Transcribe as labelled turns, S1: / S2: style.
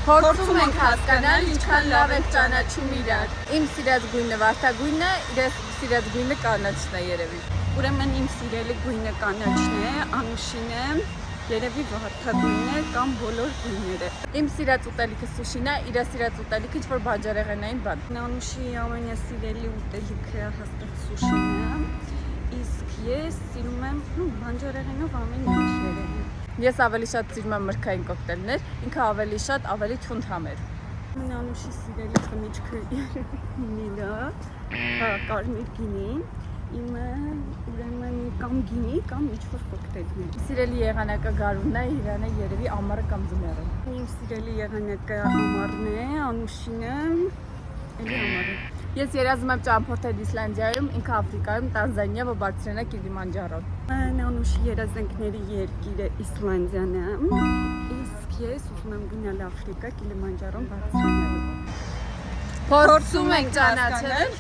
S1: Փորձում ենք հասկանալ, ինչքան լավ ենք ճանաչում իրար։ Իմ սիրած գույնը վարդագույնն է, իր սիրած գույնը կանաչն է երևի։
S2: Ուրեմն իմ սիրելի գույնը կանաչն է, Անուշին է, երևի վարդագույնն է կամ բոլոր գույները։
S1: Իմ սիրած ուտելիքը սուշին է, իր սիրած ուտելիքը ինչ-որ բանջարեղենային բան։
S2: Անուշի ամենասիրելի ուտելիքը հաստատ սուշին է, իսկ ես սիրում եմ բանջարեղենով ամեն ինչ երևի։
S1: Ես ավելի շատ սիրում եմ մրգային կոկտեյլներ, ինքը ավելի թունդ-համեր։
S2: Անուշի սիրելի խմիչքը Նիլա, կարմիր գինի, իմը ուրեմն կամ գինի կամ ինչ-որ կոկտեյլներ։
S1: Սիրելի եղանակը գարունն է, Իրանը երևի ամառը կամ ձմեռը։
S2: Իմ սիրելի եղանակը ամառն է, Անուշինը էլի ամառը։
S1: Ես երազում եմ ճամփորդել Իսլանդիայում, ինքը Աֆրիկայում, Տանզանիա, որ բարձրանա Կիլիմանջարոն։
S2: Անուշի երազանքների երկիրը Իսլանդիան է, իսկ ես ուզում եմ գնալ Աֆրիկա Կիլիմանջարոն բարձրանալու։
S1: Փորձում ենք ճանաչել։